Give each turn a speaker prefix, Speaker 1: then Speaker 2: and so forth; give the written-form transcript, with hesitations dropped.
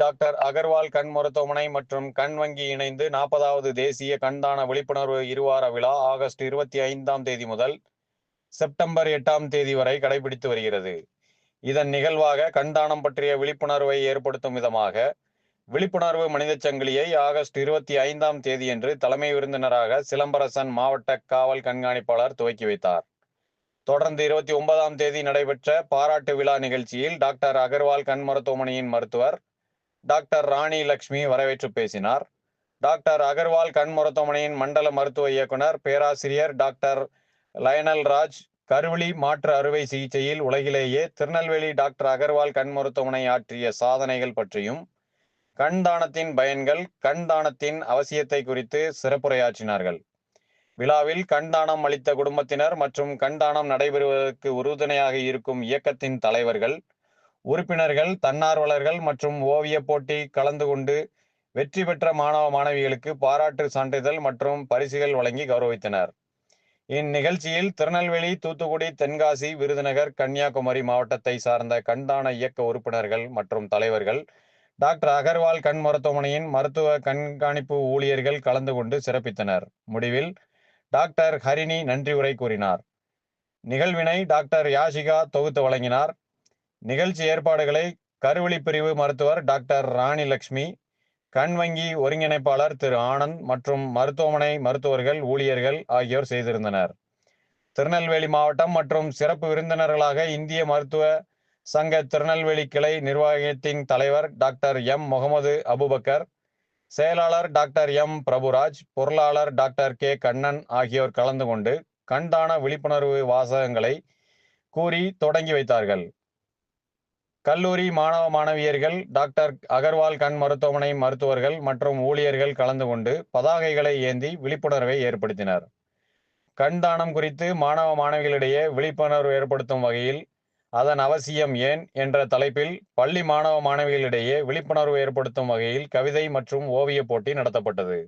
Speaker 1: Doctor Agarwal கண் மருத்துவமனை மற்றும் கண் வங்கி இணைந்து 40வது தேசிய கண்தான விழிப்புணர்வு இருவார விழா ஆகஸ்ட் 25ஆம் தேதி முதல் செப்டம்பர் 8ஆம் தேதி வரை கடைபிடித்து வருகிறது. இதன் நிகழ்வாக கண்தானம் பற்றிய விழிப்புணர்வை ஏற்படுத்தும் விதமாக விழிப்புணர்வு மனிதச் சங்கிலியை ஆகஸ்ட் 25ஆம் தேதியன்று தலைமை விருந்தினராக சிலம்பரசன் மாவட்ட காவல் கண்காணிப்பாளர் துவக்கி வைத்தார். தொடர்ந்து 29ஆம் தேதி நடைபெற்ற பாராட்டு விழா நிகழ்ச்சியில் டாக்டர் அகர்வால் கண் மருத்துவமனையின் மருத்துவர் டாக்டர் ராணி லட்சுமி வரவேற்று பேசினார். டாக்டர் அகர்வால் கண் மருத்துவமனையின் மண்டல மருத்துவ இயக்குனர் பேராசிரியர் டாக்டர் லயனல் ராஜ் கருவிழி மாற்று அறுவை சிகிச்சையில் உலகிலேயே திருநெல்வேலி டாக்டர் அகர்வால் கண் மருத்துவமனை ஆற்றிய சாதனைகள் பற்றியும் கண் தானத்தின் பயன்கள், கண் தானத்தின் அவசியத்தை குறித்து சிறப்புரையாற்றினார்கள். விழாவில் கண் தானம் அளித்த குடும்பத்தினர் மற்றும் கண் தானம் நடைபெறுவதற்கு உறுதுணையாக இருக்கும் இயக்கத்தின் தலைவர்கள், உறுப்பினர்கள், தன்னார்வலர்கள் மற்றும் ஓவிய போட்டி கலந்து கொண்டு வெற்றி பெற்ற மாணவ மாணவிகளுக்கு பாராட்டு சான்றிதழ் மற்றும் பரிசுகள் வழங்கி கௌரவித்தனர். இந்நிகழ்ச்சியில் திருநெல்வேலி, தூத்துக்குடி, தென்காசி, விருதுநகர், கன்னியாகுமரி மாவட்டத்தை சார்ந்த கண்தான இயக்க உறுப்பினர்கள் மற்றும் தலைவர்கள், டாக்டர் அகர்வால் கண் மருத்துவமனையின் மருத்துவ கண்காணிப்பு ஊழியர்கள் கலந்து கொண்டு சிறப்பித்தனர். முடிவில் டாக்டர் ஹரிணி நன்றி உரை கூறினார். நிகழ்வினை டாக்டர் யாஷிகா தொகுத்து வழங்கினார். நிகழ்ச்சி ஏற்பாடுகளை கருவிழி பிரிவு மருத்துவர் டாக்டர் ராணி லட்சுமி, கண் வங்கி ஒருங்கிணைப்பாளர் திரு ஆனந்த் மற்றும் மருத்துவமனை மருத்துவர்கள், ஊழியர்கள் ஆகியோர் செய்திருந்தனர். திருநெல்வேலி மாவட்டம் மற்றும் சிறப்பு விருந்தினர்களாக இந்திய மருத்துவ சங்க திருநெல்வேலி கிளை நிர்வாகத்தின் தலைவர் டாக்டர் எம் முகமது அபுபக்கர், செயலாளர் டாக்டர் எம் பிரபுராஜ், பொருளாளர் டாக்டர் கே கண்ணன் ஆகியோர் கலந்து கொண்டு கண்தான விழிப்புணர்வு வாசகங்களை கூறி தொடங்கி வைத்தார்கள். கல்லூரி மாணவ மாணவியர்கள், டாக்டர் அகர்வால் கண் மருத்துவமனை மருத்துவர்கள் மற்றும் ஊழியர்கள் கலந்து கொண்டு பதாகைகளை ஏந்தி விழிப்புணர்வை ஏற்படுத்தினர். கண் தானம் குறித்து மாணவ மாணவிகளிடையே விழிப்புணர்வு ஏற்படுத்தும் வகையில் அதன் அவசியம் ஏன் என்ற தலைப்பில் பள்ளி மாணவ மாணவிகளிடையே விழிப்புணர்வு ஏற்படுத்தும் வகையில் கவிதை மற்றும் ஓவிய போட்டி நடத்தப்பட்டது.